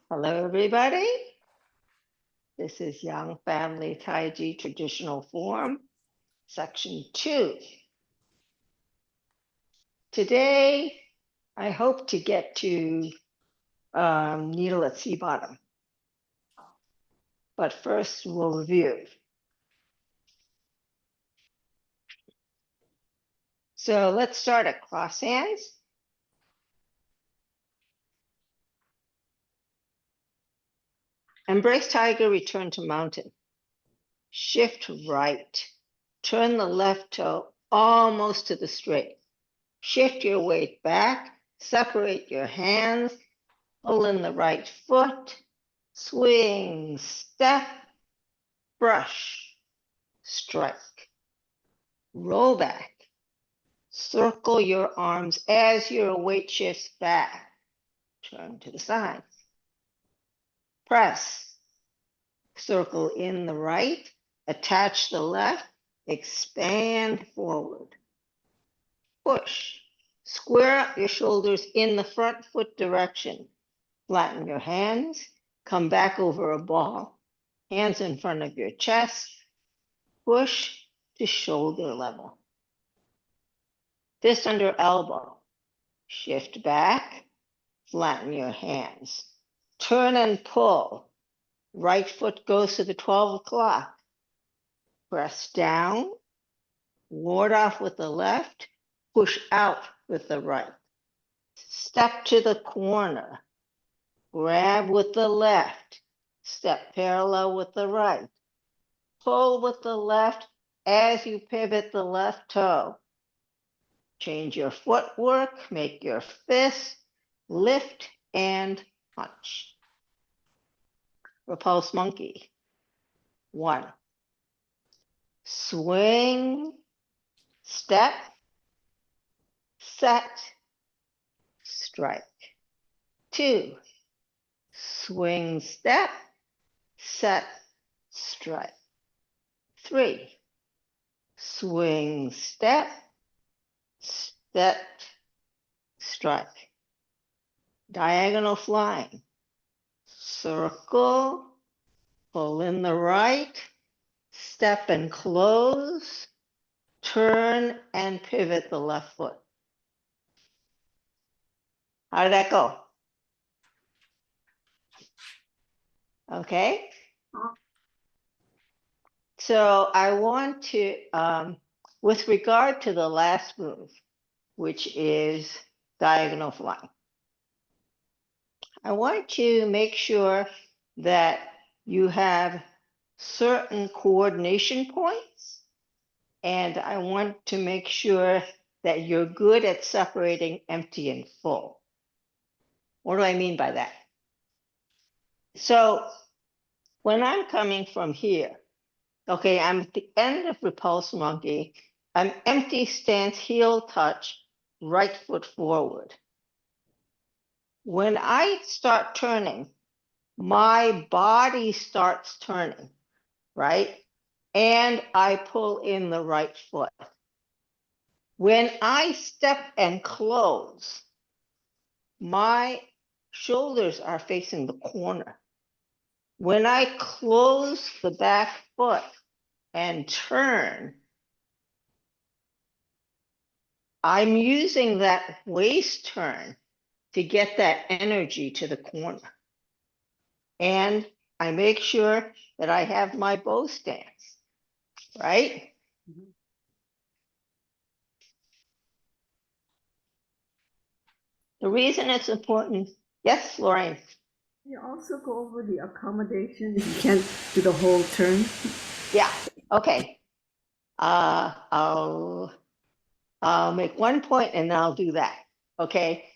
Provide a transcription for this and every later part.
Hello, everybody. This is Young Family Taiji Traditional Form, Section 2. Today, I hope to get to needle at sea bottom. But first, we'll review. So let's start at cross hands. Embrace tiger, return to mountain. Shift right. Turn the left toe almost to the straight. Shift your weight back. Separate your hands. Pull in the right foot. Swing, step, brush, strike. Roll back. Circle your arms as your weight shifts back. Turn to the side. Press. Circle in the right, attach the left, expand forward. Push. Square up your shoulders in the front foot direction. Flatten your hands, come back over a ball. Hands in front of your chest. Push to shoulder level. Fist under elbow. Shift back, flatten your hands. Turn and pull. Right foot goes to the 12 o'clock. Press down, ward off with the left, push out with the right. Step to the corner, grab with the left, step parallel with the right. Pull with the left as you pivot the left toe. Change your footwork, make your fist, lift and punch. Repulse monkey. 1. Swing, step, set, strike. 2. Swing, step, set, strike. 3. Swing, step, set, strike. Diagonal flying. Circle, pull in the right, step and close, turn and pivot the left foot. How did that go? Okay. So I want to, with regard to the last move, which is diagonal flying, I want to make sure that you have certain coordination points, and I want to make sure that you're good at separating empty and full. What do I mean by that? So when I'm coming from here, okay, I'm at the end of repulse monkey, I'm empty stance, heel touch, right foot forward. When I start turning, my body starts turning, right? And I pull in the right foot. When I step and close, my shoulders are facing the corner. When I close the back foot and turn, I'm using that waist turn to get that energy to the corner. And I make sure that I have my bow stance, right? The reason it's important, yes, Lorraine? You also go over the accommodation. You can't do the whole turn. Yeah, okay. I'll make one point and then I'll do that, okay?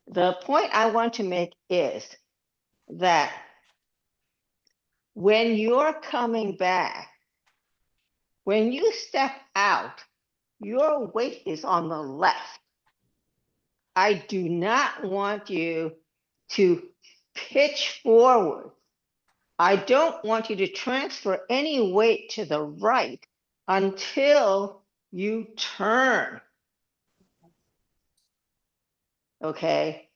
The point I want to make is that when you're coming back, when you step out, your weight is on the left. I do not want you to pitch forward. I don't want you to transfer any weight to the right until you turn. Okay?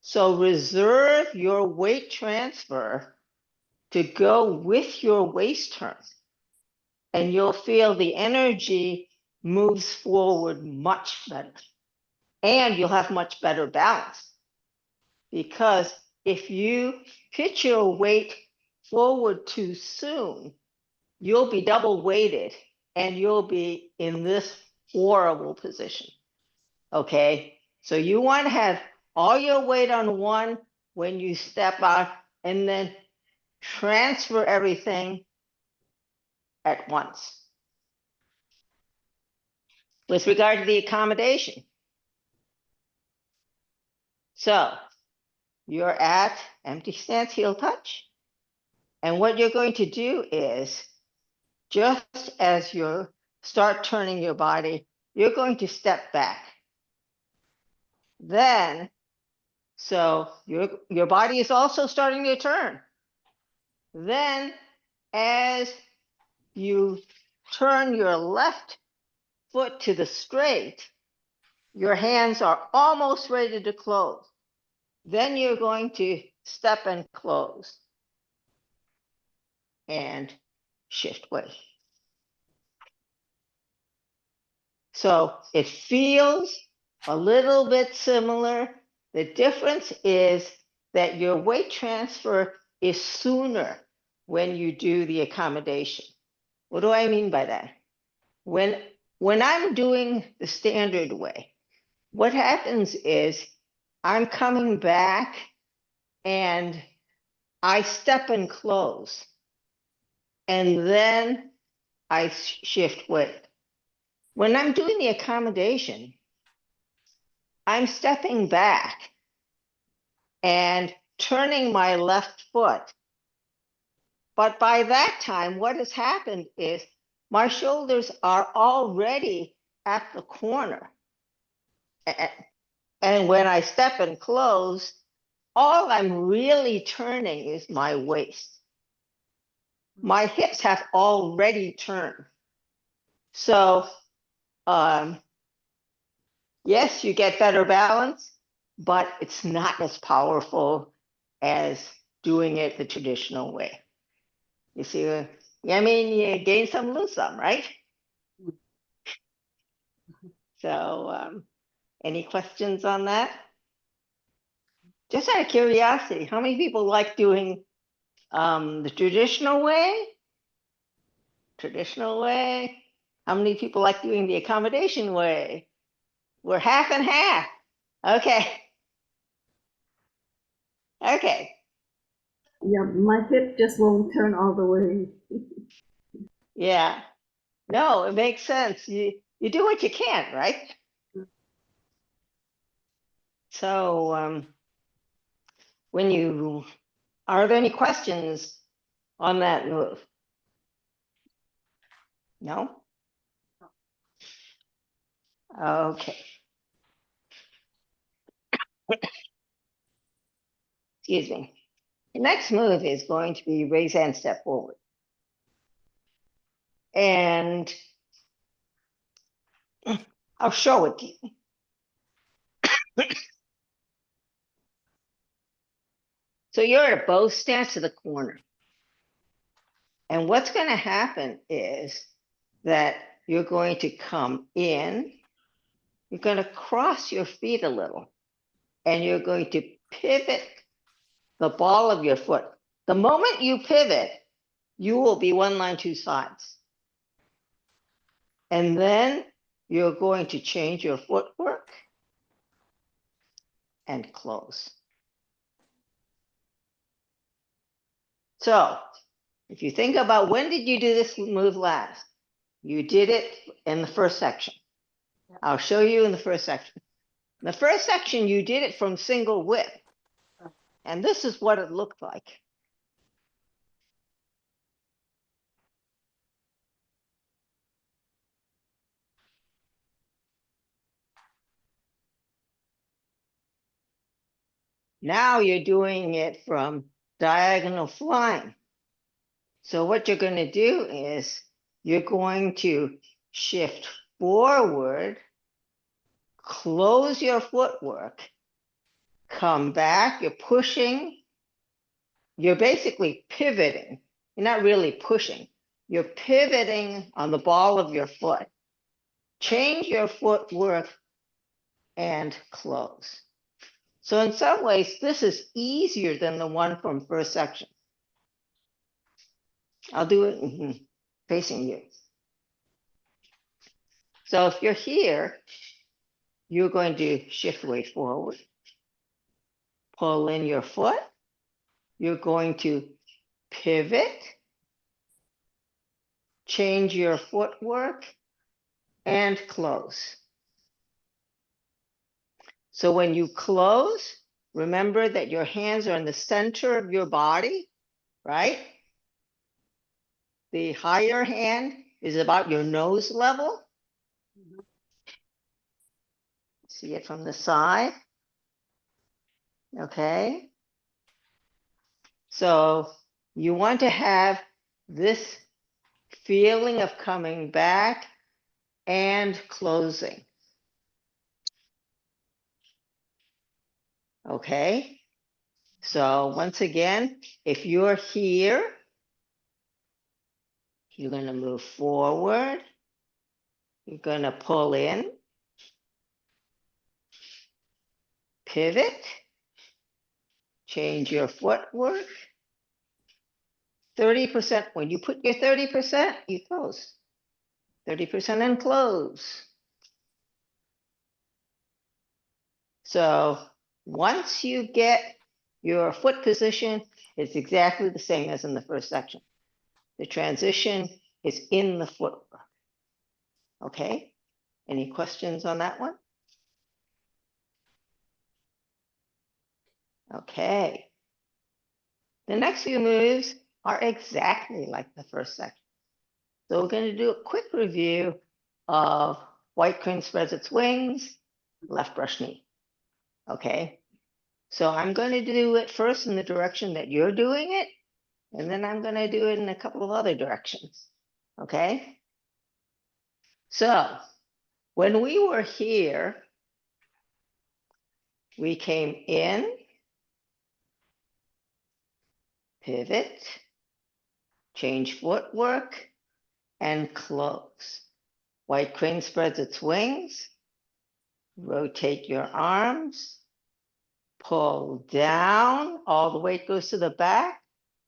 So reserve your weight transfer to go with your waist turn. And you'll feel the energy moves forward much better. And you'll have much better balance. Because if you pitch your weight forward too soon, you'll be double weighted and you'll be in this horrible position. Okay, so you want to have all your weight on one when you step out and then transfer everything at once. With regard to the accommodation, so you're at empty stance heel touch, and what you're going to do is, just as you start turning your body, you're going to step back. Then, so your body is also starting to turn. Then, as you turn your left foot to the straight, your hands are almost ready to close. Then you're going to step and close and shift weight. So it feels a little bit similar. The difference is that your weight transfer is sooner when you do the accommodation. What do I mean by that? When I'm doing the standard way, what happens is I'm coming back and I step and close, and then I shift weight. When I'm doing the accommodation, I'm stepping back and turning my left foot. But by that time, what has happened is my shoulders are already at the corner. And when I step and close, all I'm really turning is my waist. My hips have already turned. So, yes, you get better balance, but it's not as powerful as doing it the traditional way. You see, I mean, you gain some, lose some, right? So, any questions on that? Just out of curiosity, how many people like doing the traditional way? Traditional way? How many people like doing the accommodation way? We're half and half. Okay. Okay. Yeah, my hip just won't turn all the way. Yeah. No, it makes sense. You do what you can, right? So when you are there any questions on that move? No? Okay. Excuse me. The next move is going to be raise hand step forward. And I'll show it to you. So you're at a bow stance to the corner. And what's going to happen is that you're going to come in, you're going to cross your feet a little, and you're going to pivot the ball of your foot. The moment you pivot, you will be one line, two sides. And then you're going to change your footwork and close. So if you think about when did you do this move last? You did it in the first section. I'll show you in the first section. In the first section, you did it from single whip. And this is what it looked like. Now you're doing it from diagonal flying. So what you're going to do is you're going to shift forward, close your footwork, come back, you're pushing, you're basically pivoting. You're not really pushing. You're pivoting on the ball of your foot. Change your footwork and close. So in some ways, this is easier than the one from first section. I'll do it facing you. So if you're here, you're going to shift weight forward, pull in your foot. You're going to pivot, change your footwork, and close. So when you close, remember that your hands are in the center of your body, right? The higher hand is about your nose level. See it from the side. Okay. So you want to have this feeling of coming back and closing. Okay. So once again, if you're here, you're going to move forward. You're going to pull in, pivot, change your footwork. 30%, when you put your 30%, you close. 30% and close. So once you get your foot position, it's exactly the same as in the first section. The transition is in the footwork. Okay? Any questions on that one? Okay. The next few moves are exactly like the first section. So we're going to do a quick review of white crane spreads its wings, left brush knee. Okay? So I'm going to do it first in the direction that you're doing it, and then I'm going to do it in a couple of other directions. Okay? So when we were here, we came in, pivot, change footwork, and close. White crane spreads its wings, rotate your arms, pull down, all the weight goes to the back,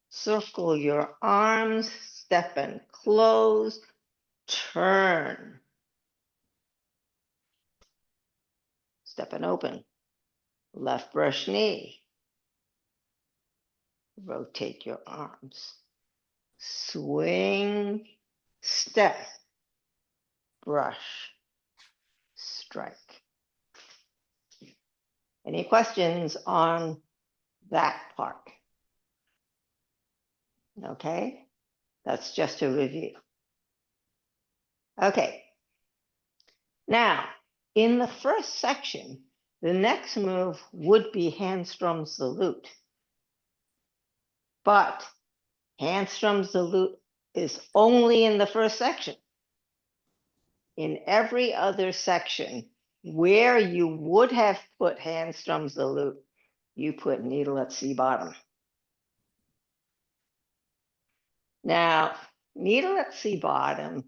circle your arms, step and close, turn, step and open, left brush knee, rotate your arms, swing, step, brush, strike. Any questions on that part? Okay, that's just a review. Okay, now in the first section, the next move would be handstrom salute. But handstrom salute is only in the first section. In every other section where you would have put handstrom salute, you put needle at C bottom. Now, needle at C bottom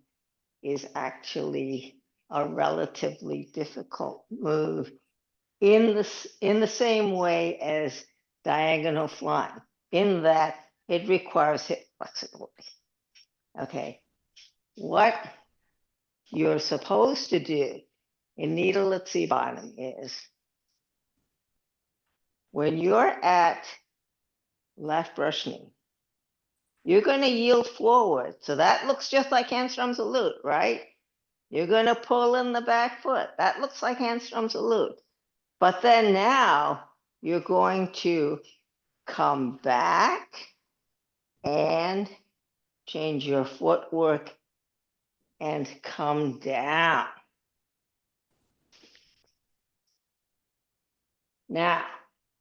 is actually a relatively difficult move in the same way as diagonal flying, in that it requires hip flexibility. Okay, what you're supposed to do in needle at C bottom is when you're at left brush knee, you're going to yield forward. So that looks just like handstrom salute, right? You're going to pull in the back foot. That looks like handstrom salute. But then now you're going to come back and change your footwork and come down. Now,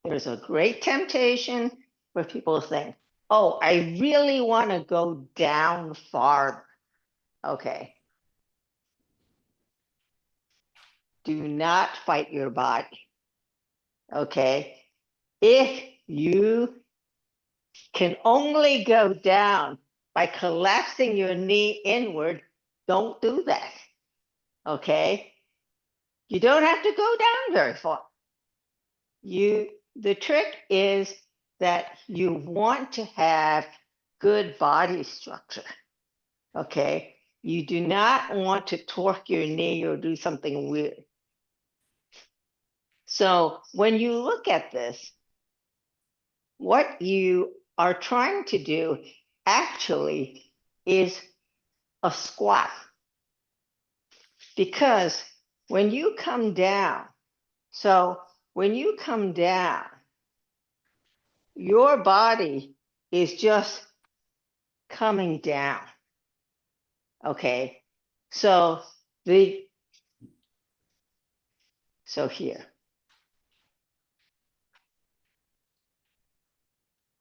there's a great temptation for people to think, oh, I really want to go down farther. Okay. Do not fight your body. Okay. If you can only go down by collapsing your knee inward, don't do that. Okay? You don't have to go down very far. The trick is that you want to have good body structure. Okay? You do not want to torque your knee or do something weird. So when you look at this, what you are trying to do actually is a squat. Because when you come down, when you come down, your body is just coming down. Okay. So here,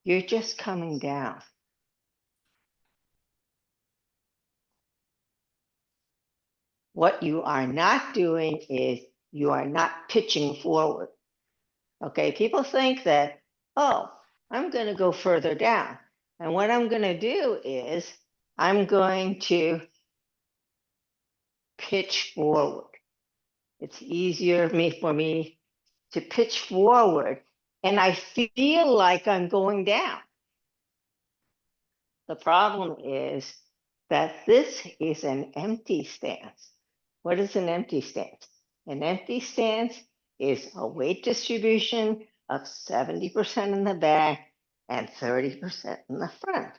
you're just coming down. What you are not doing is you are not pitching forward. Okay, people think that, oh, I'm going to go further down. And what I'm going to do is I'm going to pitch forward. It's easier for me to pitch forward, and I feel like I'm going down. The problem is that this is an empty stance. What is an empty stance? An empty stance is a weight distribution of 70% in the back and 30% in the front.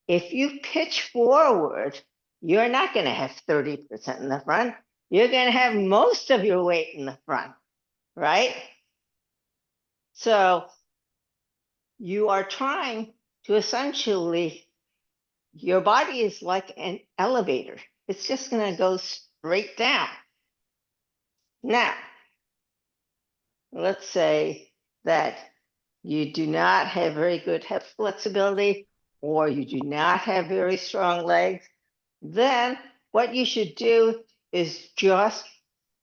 If you pitch forward, you're not going to have 30% in the front. You're going to have most of your weight in the front, right? So you are trying to essentially, your body is like an elevator. It's just going to go straight down. Now, let's say that you do not have very good hip flexibility, or you do not have very strong legs. Then what you should do is just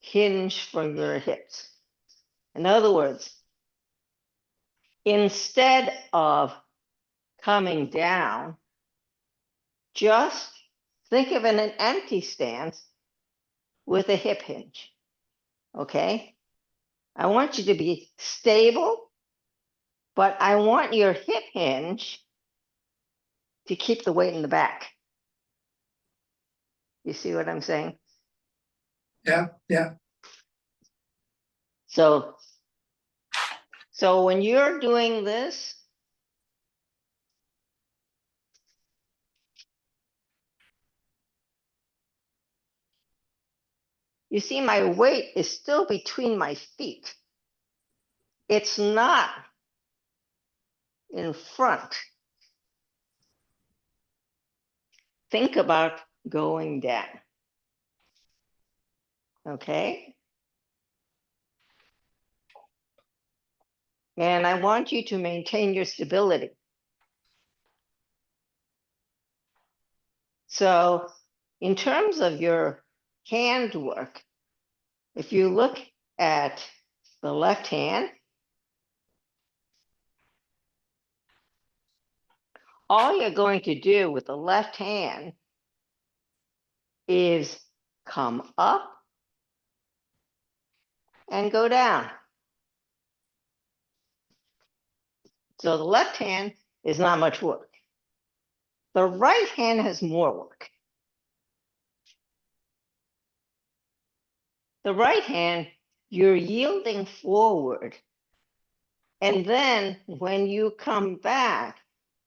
hinge from your hips. In other words, instead of coming down, just think of an empty stance with a hip hinge. Okay? I want you to be stable, but I want your hip hinge to keep the weight in the back. You see what I'm saying? Yeah, yeah. So when you're doing this, you see my weight is still between my feet. It's not in front. Think about going down. Okay? And I want you to maintain your stability. So in terms of your hand work, if you look at the left hand, all you're going to do with the left hand is come up and go down. So the left hand is not much work. The right hand has more work. The right hand, you're yielding forward. And then when you come back,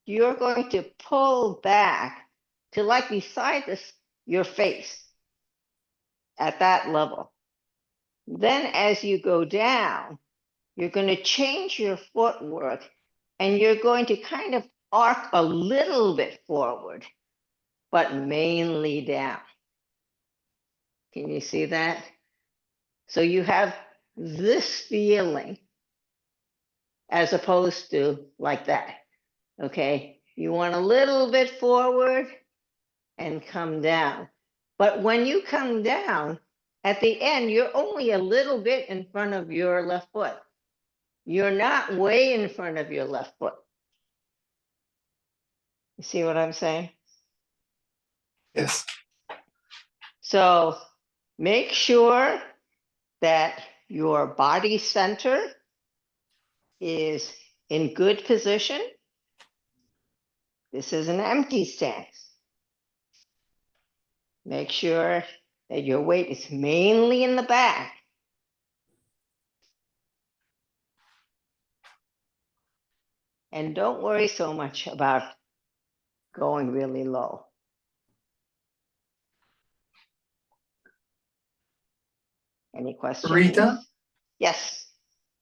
you're going to pull back to like beside your face at that level. Then as you go down, you're going to change your footwork and you're going to kind of arc a little bit forward, but mainly down. Can you see that? So you have this feeling as opposed to like that. Okay, you want a little bit forward and come down. But when you come down, at the end, you're only a little bit in front of your left foot. you're not way in front of your left foot. You see what I'm saying? Yes. So make sure that your body center is in good position. This is an empty stance. Make sure that your weight is mainly in the back. And don't worry so much about going really low. Any questions? Rita, Yes.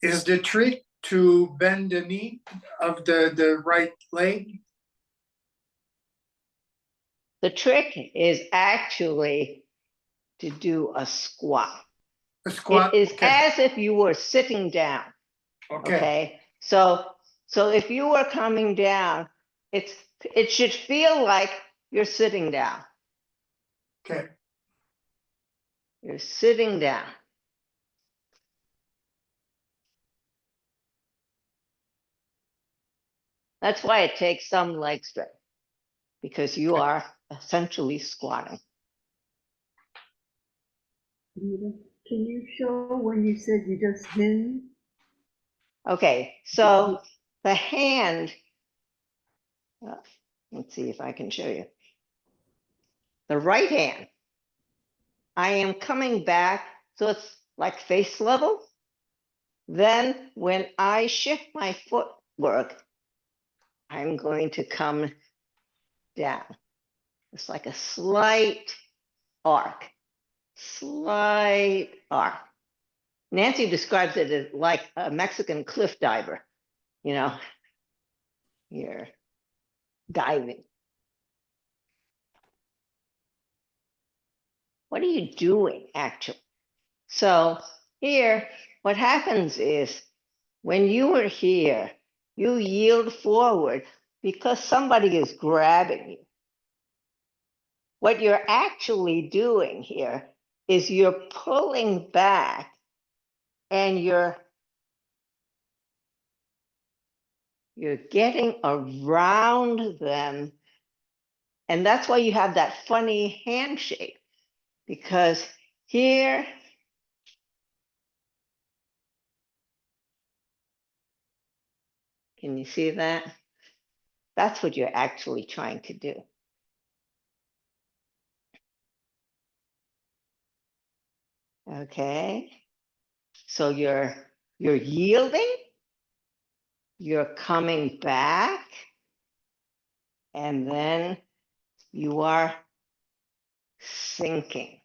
is the trick to bend the knee of the right leg? The trick is actually to do a squat. A squat? It is Okay. as if you were sitting down. Okay. Okay. So if you were coming down, it should feel like you're sitting down. Okay. You're sitting down. That's why it takes some leg strength, because you are essentially squatting. Rita, can you show when you said you just hinge? Okay, so the hand, let's see if I can show you. The right hand, I am coming back, so it's like face level. Then when I shift my footwork, I'm going to come down. It's like a slight arc, slight arc. Nancy describes it as like a Mexican cliff diver. You know, you're diving. What are you doing, actually? So here, what happens is when you are here, you yield forward because somebody is grabbing you. What you're actually doing here is you're pulling back and you're getting around them. And that's why you have that funny handshake, because here, can you see that? That's what you're actually trying to do. Okay, so you're yielding, you're coming back, and then you are sinking.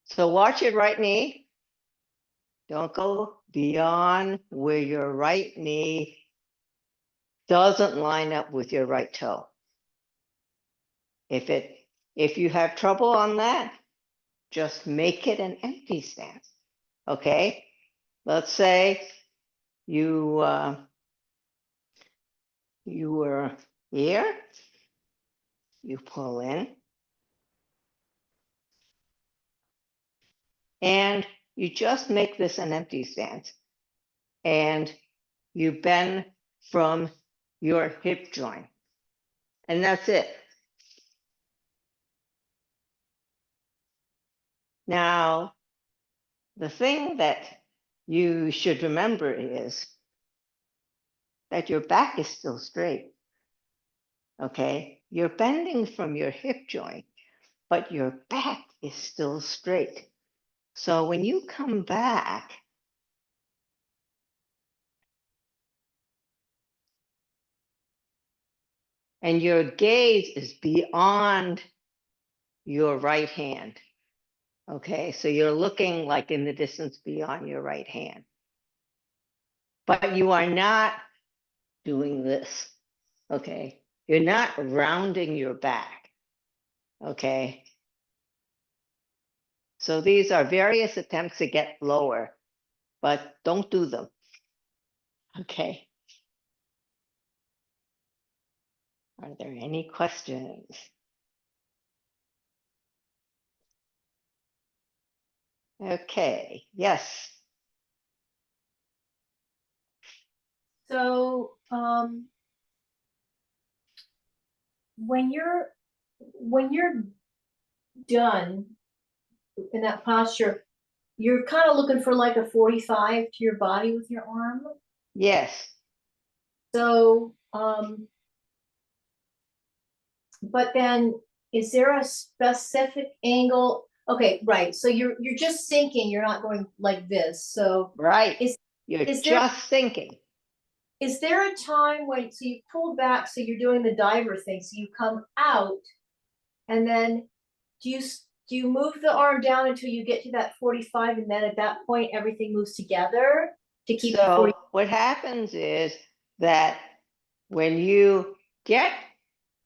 So watch your right knee. Don't go beyond where your right knee doesn't line up with your right toe. If you have trouble on that, just make it an empty stance. Okay? Let's say you were here, you pull in, and you just make this an empty stance. And you bend from your hip joint. And that's it. Now, the thing that you should remember is that your back is still straight. Okay? You're bending from your hip joint, but your back is still straight. So when you come back, and your gaze is beyond your right hand. Okay, so you're looking like in the distance beyond your right hand. But you are not doing this. Okay, you're not rounding your back. Okay, so these are various attempts to get lower, but don't do them. Okay. Are there any questions? Okay, yes. So, when you're done in that posture, you're kind of looking for like a 45 to your body with your arm. Yes. So, but then is there a specific angle? Okay, right. So you're just sinking, you're not going like this. So Right. is You're is there just thinking. is there a time when so you pulled back, so you're doing the diver thing, so you come out and then do you move the arm down until you get to that 45 and then at that point everything moves together to keep the 40? So what happens is that when you get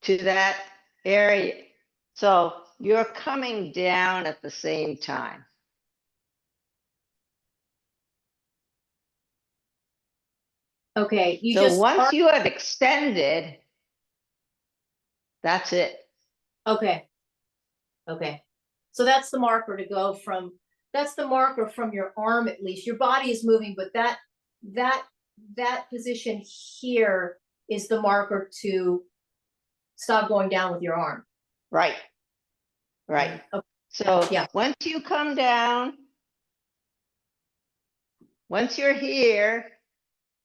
to that area, so you're coming down at the same time. Okay, you So just once you have extended, that's it. okay. Okay. So that's the marker to go from, that's the marker from your arm at least. Your body is moving, but that position here is the marker to stop going down with your arm. Right. Right. Okay. So Yeah. once you come down, once you're here,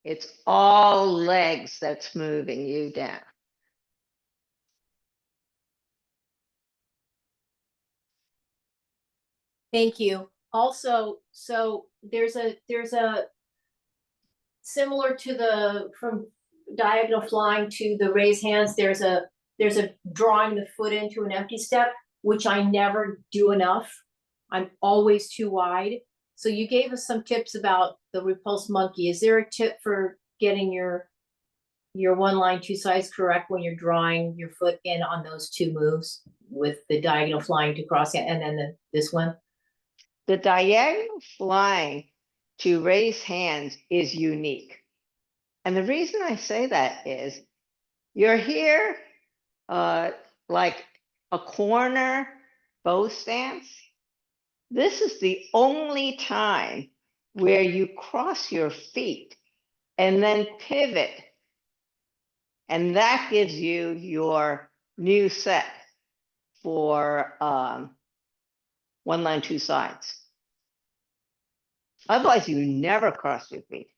it's all legs that's moving you down. There's a similar to the from diagonal flying to the raised hands, there's a drawing the foot into an empty step, which I never do enough. I'm always too wide. So you gave us some tips about the repulsed monkey. Is there a tip for getting your one line, two sides correct when you're drawing your foot in on those two moves with the diagonal flying to cross and then this one? The diagonal flying to raise hands is unique. And the reason I say that is you're here like a corner bow stance. This is the only time where you cross your feet and then pivot. And that gives you your new set for one line, two sides. Otherwise, you never cross your feet.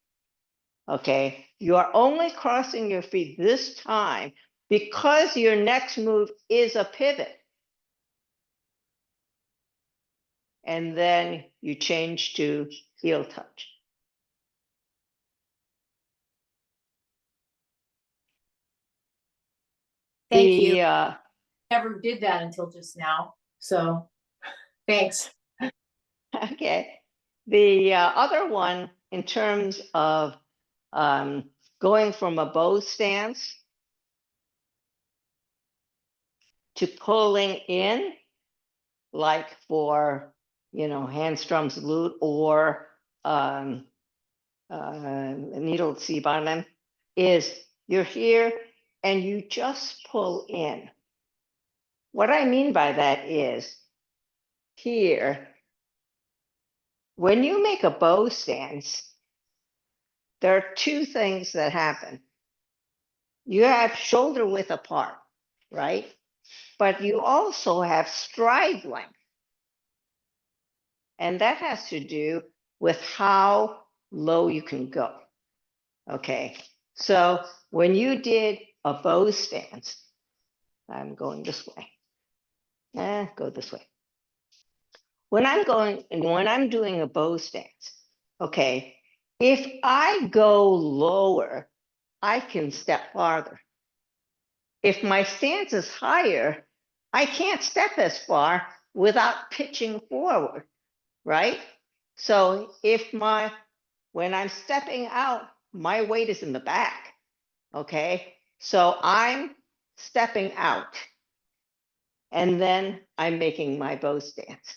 Okay, you are only crossing your feet this time because your next move is a pivot. And then you change to heel touch. Thank you. Never did that until just now. So thanks. Okay. The other one, in terms of going from a bow stance to pulling in, like for, Handstrom's lute or needle C bottom, is you're here and you just pull in. What I mean by that is here, when you make a bow stance, there are two things that happen. You have shoulder width apart, right? But you also have stride length. And that has to do with how low you can go. Okay, so when you did a bow stance, I'm going this way. Go this way. When I'm doing a bow stance, okay, if I go lower, I can step farther. If my stance is higher, I can't step as far without pitching forward, right? So when I'm stepping out, my weight is in the back, okay? So I'm stepping out and then I'm making my bow stance.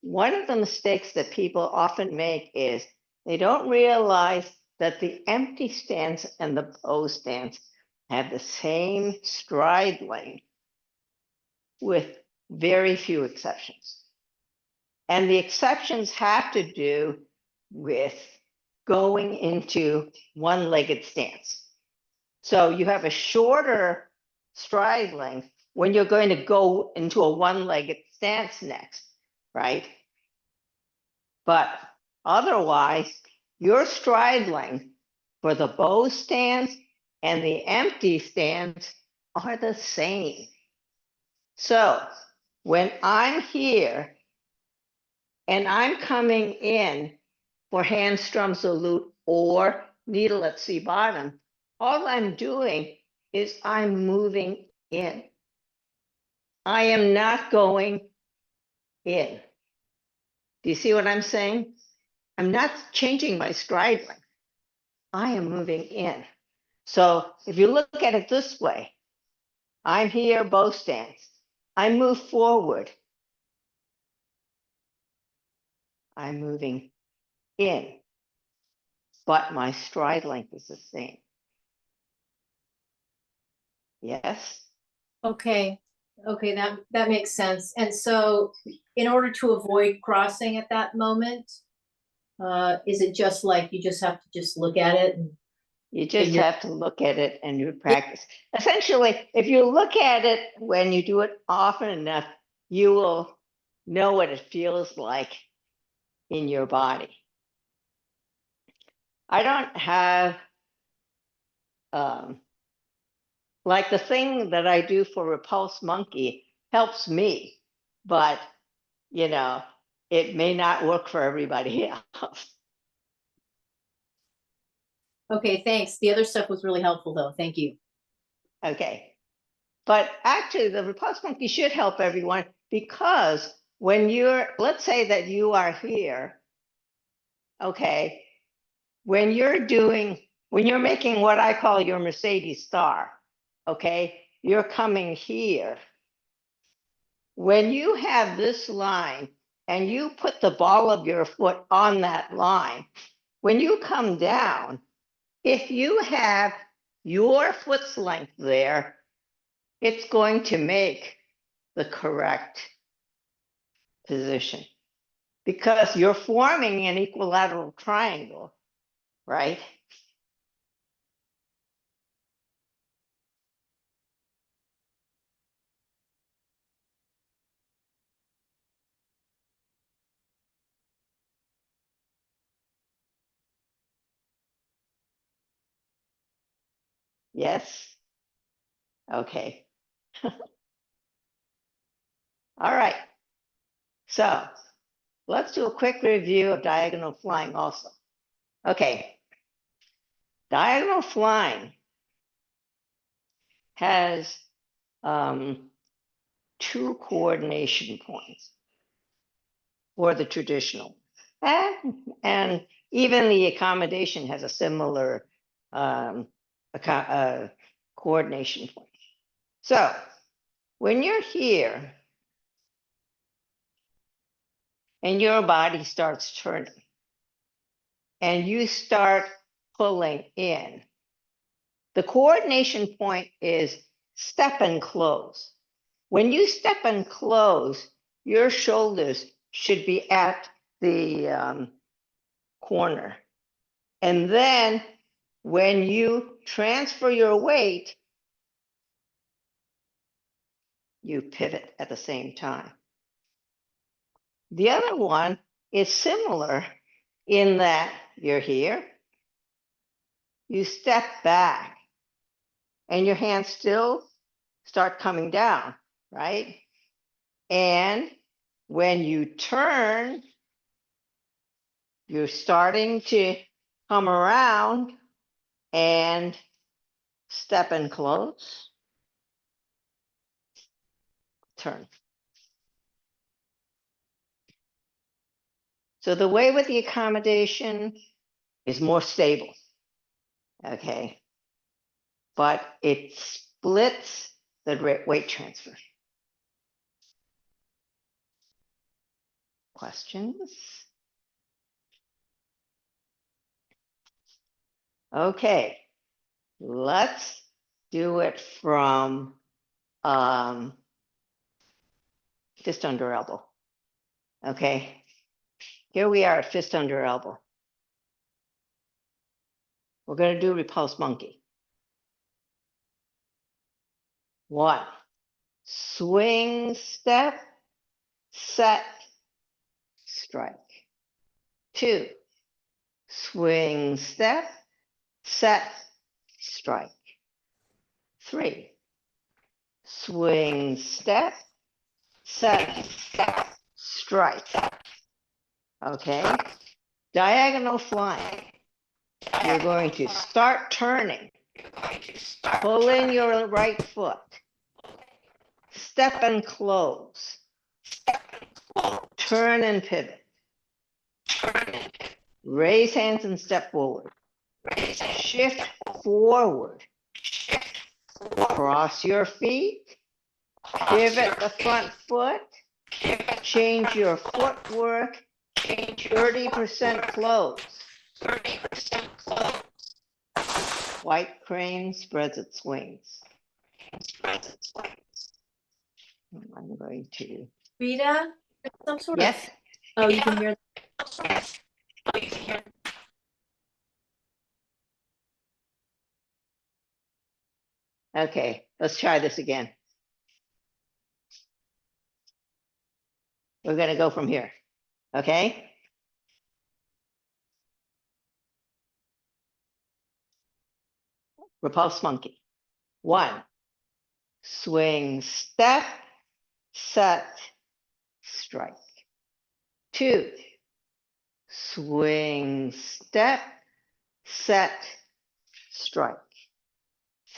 One of the mistakes that people often make is they don't realize that the empty stance and the bow stance have the same stride length with very few exceptions. And the exceptions have to do with going into one-legged stance. So you have a shorter stride length when you're going to go into a one-legged stance next, right? But otherwise, your stride length for the bow stance and the empty stance are the same. So when I'm here and I'm coming in for handstrom salute or needle at C bottom, all I'm doing is I'm moving in. I am not going in. Do you see what I'm saying? I'm not changing my stride length. I am moving in. So if you look at it this way, I'm here, bow stance. I move forward. I'm moving in, but my stride length is the same. Yes? Okay, okay, that makes sense. And so in order to avoid crossing at that moment, is it just like you just have to just look at it and You just figure? have to look at it and you practice. Essentially, if you look at it when you do it often enough, you will know what it feels like in your body. I don't have, like the thing that I do for Repulse Monkey helps me, but you know, it may not work for everybody else. Okay, thanks. The other stuff was really helpful though. Thank you. Okay. But actually, the Repulse Monkey should help everyone because when you're, let's say that you are here, okay, when you're making what I call your Mercedes star, okay, you're coming here. When you have this line and you put the ball of your foot on that line, when you come down, if you have your foot's length there, it's going to make the correct position because you're forming an equilateral triangle, right? Yes? Okay. All right. So let's do a quick review of diagonal flying also. Okay. Diagonal flying has two coordination points for the traditional. And even the accommodation has a similar coordination point. So when you're here and your body starts turning and you start pulling in, the coordination point is step and close. When you step and close, your shoulders should be at the corner. And then when you transfer your weight, you pivot at the same time. The other one is similar in that you're here, you step back, and your hands still start coming down, right? And when you turn, you're starting to come around and step and close, turn. So the way with the accommodation is more stable, okay? But it splits the weight transfer. Questions? Okay, let's do it from just under elbow. Okay, Here we are at fist under elbow. We're going to do repulse monkey. 1, swing, step, set, strike. 2, swing, step, set, strike. 3, swing, step, set, strike. Okay, diagonal flying. You're going to start turning. Pull in your right foot. Step and close. Turn and pivot. Raise hands and step forward. Shift forward. Cross your feet. Pivot the front foot. Change your footwork. 30% close. White crane spreads its wings. I'm going to. Rita, some sort of. Yes. Oh, you can hear. Okay, let's try this again. We're going to go from here. Okay. Repulse monkey. 1, swing, step, set, strike. 2, swing, step, set, strike.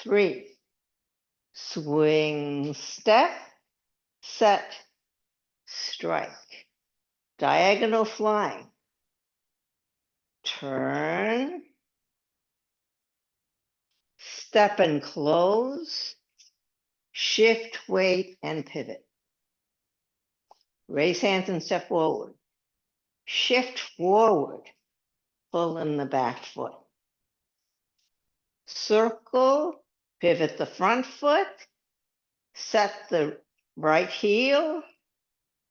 3, swing, step, set, strike. Diagonal flying. Turn, step and close, shift, weight, and pivot. Raise hands and step forward. Shift forward, pull in the back foot. Circle, pivot the front foot, set the right heel,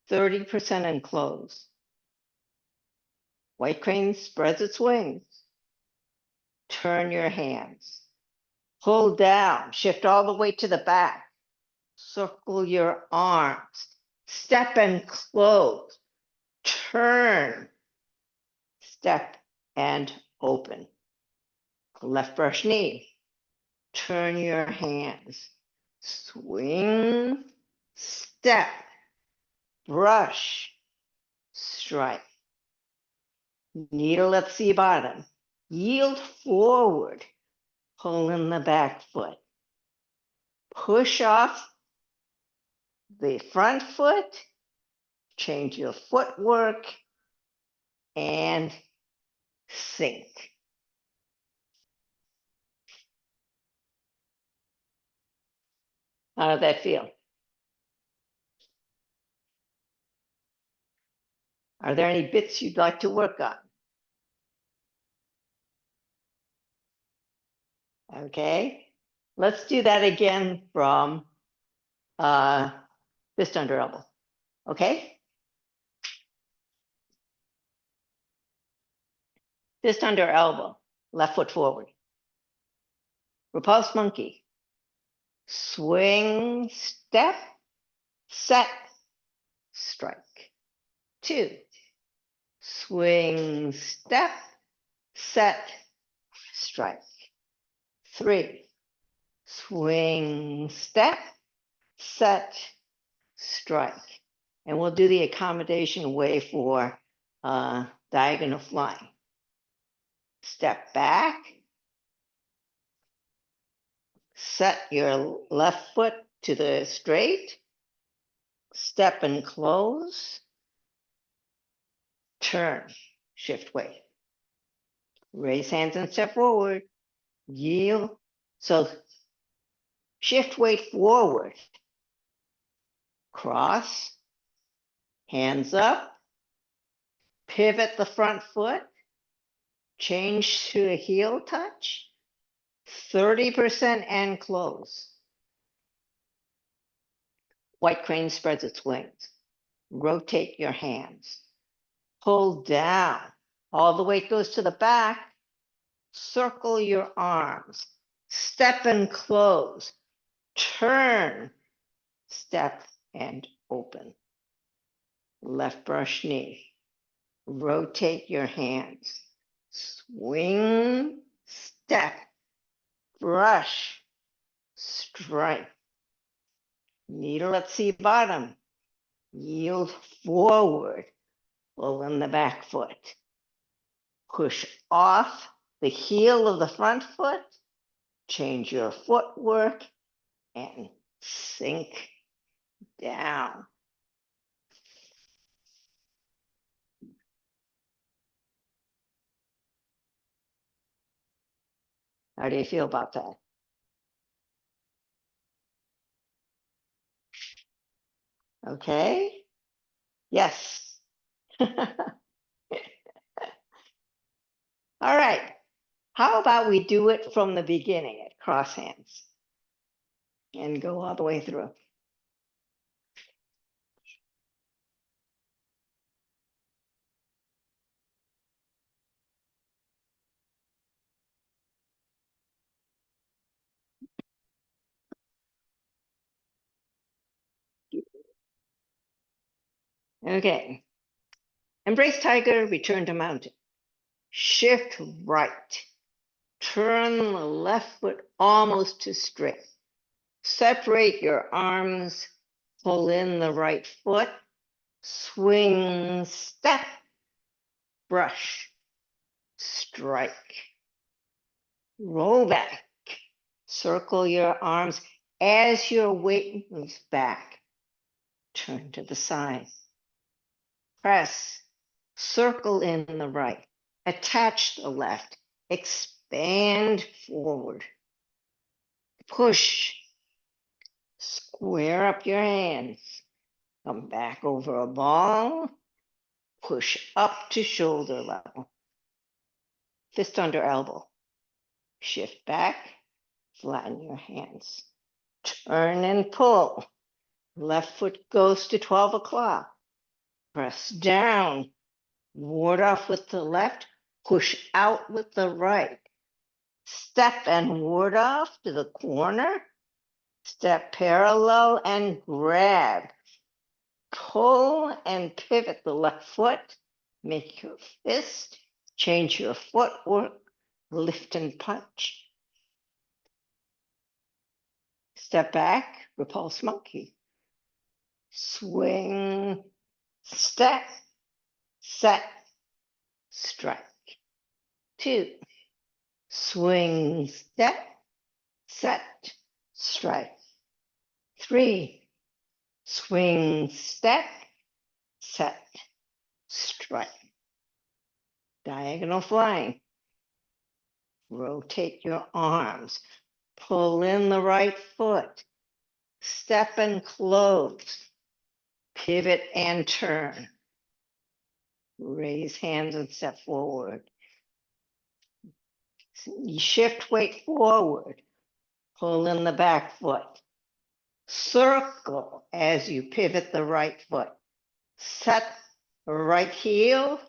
30% and close. White crane spreads its wings. Turn your hands. Pull down, shift all the way to the back. Circle your arms. Step and close. Turn. Step and open. Left brush knee. Turn your hands. Swing. Step. Brush. Strike. Needle at C bottom. Yield forward. Pull in the back foot. Push off the front foot. Change your footwork and sink. How did that feel? Are there any bits you'd like to work on? Okay, let's do that again from fist under elbow. Okay? Fist under elbow, left foot forward. Repulse monkey. Swing, step, set, strike. 2, swing, step, set, strike. 3, swing, step, set, strike. And we'll do the accommodation way for diagonal flying. Step back, set your left foot to the straight, step and close, turn, shift weight. Raise hands and step forward, yield. So shift weight forward, cross, hands up, pivot the front foot, change to a heel touch, 30% and close. White crane spreads its wings. Rotate your hands. Pull down. All the weight goes to the back. Circle your arms. Step and close. Turn. Step and open. Left brush knee. Rotate your hands. Swing. Step. Brush. Strike. Needle at C bottom. Yield forward. Pull in the back foot. Push off the heel of the front foot. Change your footwork and sink down. How do you feel about that? Okay? Yes. All right. How about we do it from the beginning at cross hands and go all the way through? Okay. Embrace tiger, return to mountain. Shift right. Turn the left foot almost to straight. Separate your arms. Pull in the right foot. Swing, step, brush, strike. Roll back. Circle your arms as your weight moves back. Turn to the side. Press. Circle in the right. Attach the left. Expand forward. Push. Square up your hands. Come back over a ball. Push up to shoulder level. Fist under elbow. Shift back. Flatten your hands. Turn and pull. Left foot goes to 12 o'clock. Press down. Ward off with the left. Push out with the right. Step and ward off to the corner. Step parallel and grab. Pull and pivot the left foot. Make your fist. Change your footwork. Lift and punch. Step back. Repulse monkey. Swing. Step. Set. Strike. 2. Swing. Step. Set. Strike. 3. Swing. Step. Set. Strike. Diagonal flying. Rotate your arms. Pull in the right foot. Step and close. Pivot and turn. Raise hands and step forward. Shift weight forward. Pull in the back foot. Circle as you pivot the right foot. Set the right heel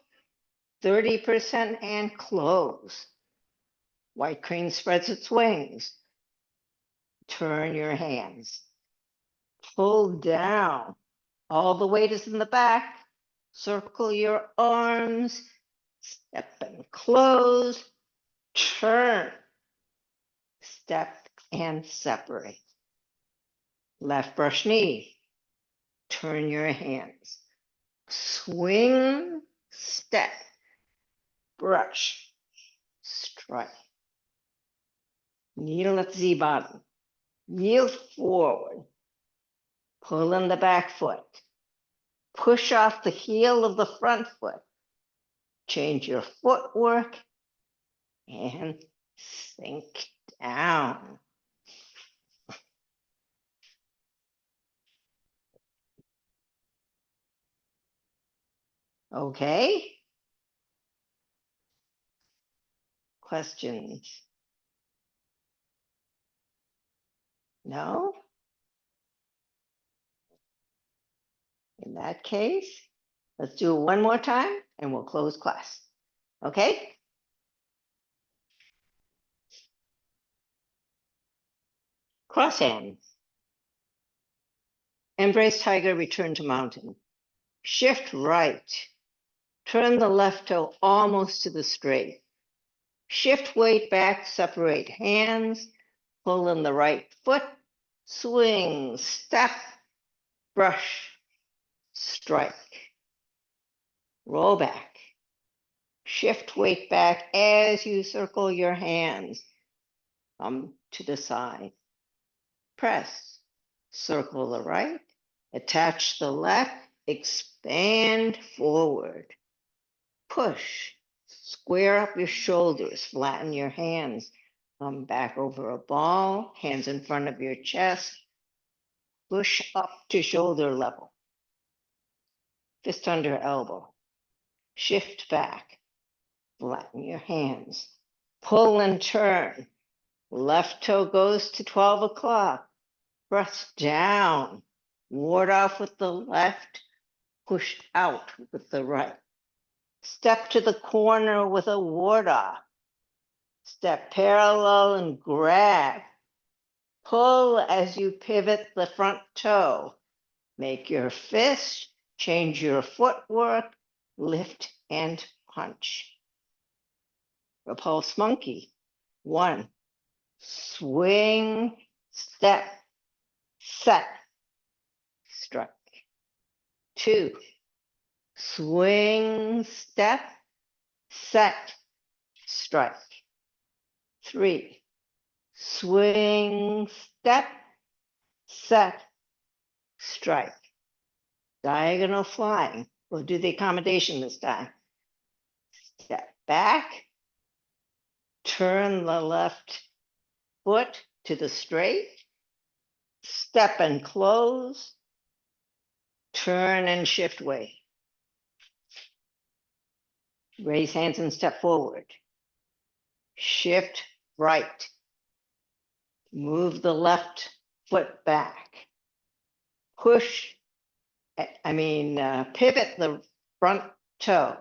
30% and close. White crane spreads its wings. Turn your hands. Pull down. All the weight is in the back. Circle your arms. Step and close. Turn. Step and separate. Left brush knee. Turn your hands. Swing. Step. Brush. Strike. Needle at Z bottom. Yield forward. Pull in the back foot. Push off the heel of the front foot. Change your footwork and sink down. Okay? Questions? No? In that case, Let's do it one more time and we'll close class. Okay? Cross hands. Embrace tiger, return to mountain. Shift right. Turn the left toe almost to the straight. Shift weight back, separate hands. Pull in the right foot. Swing, step, brush, strike. Roll back. Shift weight back as you circle your hands. Come to the side. Press. Circle the right. Attach the left. Expand forward. Push. Square up your shoulders. Flatten your hands. Come back over a ball. Hands in front of your chest. Push up to shoulder level. Fist under elbow. Shift back. Flatten your hands. Pull and turn. Left toe goes to 12 o'clock. Press down. Ward off with the left. Push out with the right. Step to the corner with a ward off. Step parallel and grab. Pull as you pivot the front toe. Make your fist. Change your footwork. Lift and punch. Repulse monkey. 1. Swing, step, set, strike. 2. Swing, step, set, strike. 3. Swing, step, set, strike. Diagonal flying. We'll do the accommodation this time. Step back. Turn the left foot to the straight. Step and close. Turn and shift weight. Raise hands and step forward. Shift right. Move the left foot back. Push, pivot the front toe.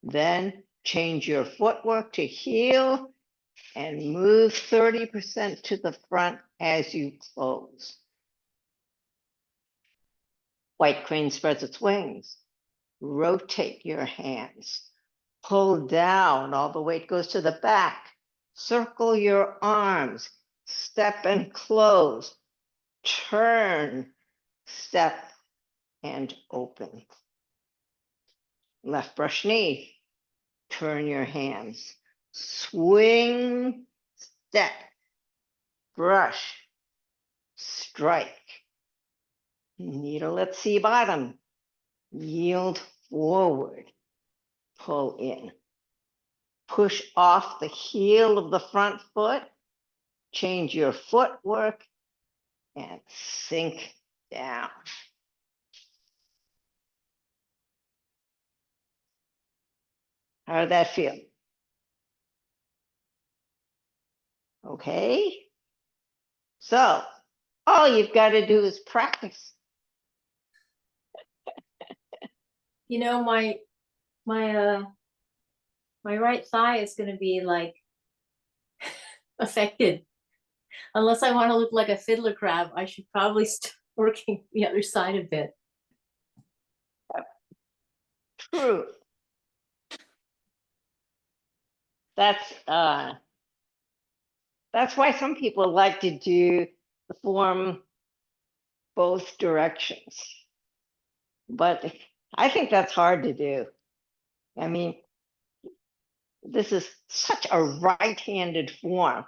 Then change your footwork to heel and move 30% to the front as you close. White crane spreads its wings. Rotate your hands. Pull down, all the weight goes to the back. Circle your arms. Step and close. Turn, step, and open. Left brush knee. Turn your hands. Swing, step, brush, strike. Needle at sea bottom. Yield forward. Pull in. Push off the heel of the front foot. Change your footwork and sink down. How did that feel? Okay. So all you've got to do is practice. You know, my right thigh is gonna be like affected. Unless I want to look like a fiddler crab, I should probably start working the other side a bit. True. That's why some people like to do the form both directions. But I think that's hard to do. I mean, this is such a right-handed form.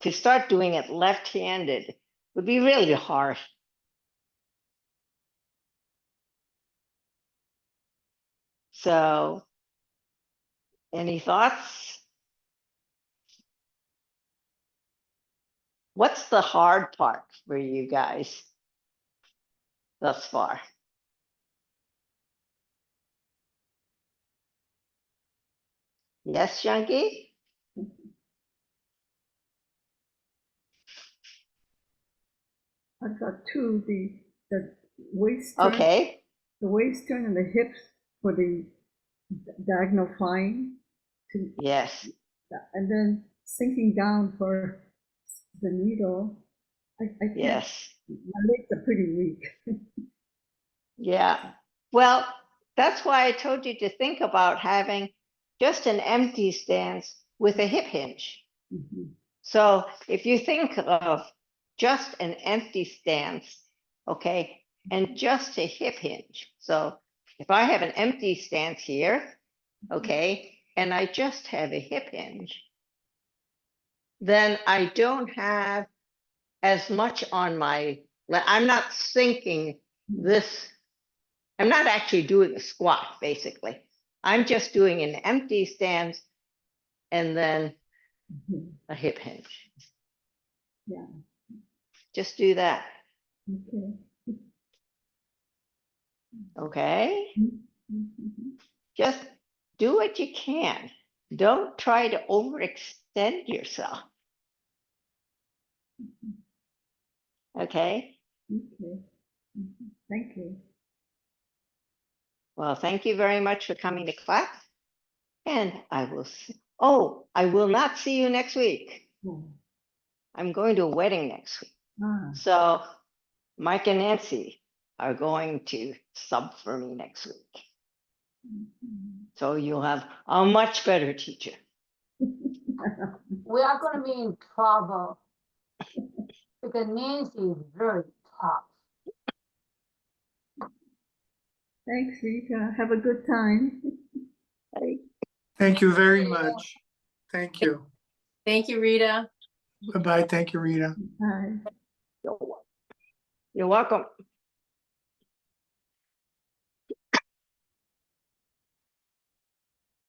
To start doing it left-handed would be really hard. So, any thoughts? What's the hard part for you guys thus far? Yes, Junkie? I've got two, the waist turn, Okay. the waist turn and the hips for the diagonal flying to, Yes, and then sinking down for the needle. I can't, yes, my legs are pretty weak. yeah. Well, that's why I told you to think about having just an empty stance with a hip hinge. Mhm. So if you think of just an empty stance, okay, and just a hip hinge. So if I have an empty stance here, okay, and I just have a hip hinge, then I don't have as much on my, I'm not sinking this, I'm not actually doing a squat, basically. I'm just doing an empty stance and then Mhm. a hip hinge. Yeah, Just do that, okay. okay? Mhm. Just do what you can. Don't try to overextend yourself, okay? Okay. Mhm. Thank you. Well, thank you very much for coming to class. And I will, I will not see you next week. Oh, I'm going to a wedding next week. ah, So Mike and Nancy are going to sub for me next week. mhm. So you'll have a much better teacher. We are gonna be in trouble. Because Nancy is very tough. Thanks, Rita. Have a good time. Thank you very much. Thank you. Thank you, Rita. Bye-bye. Thank you, Rita. Bye. You're welcome.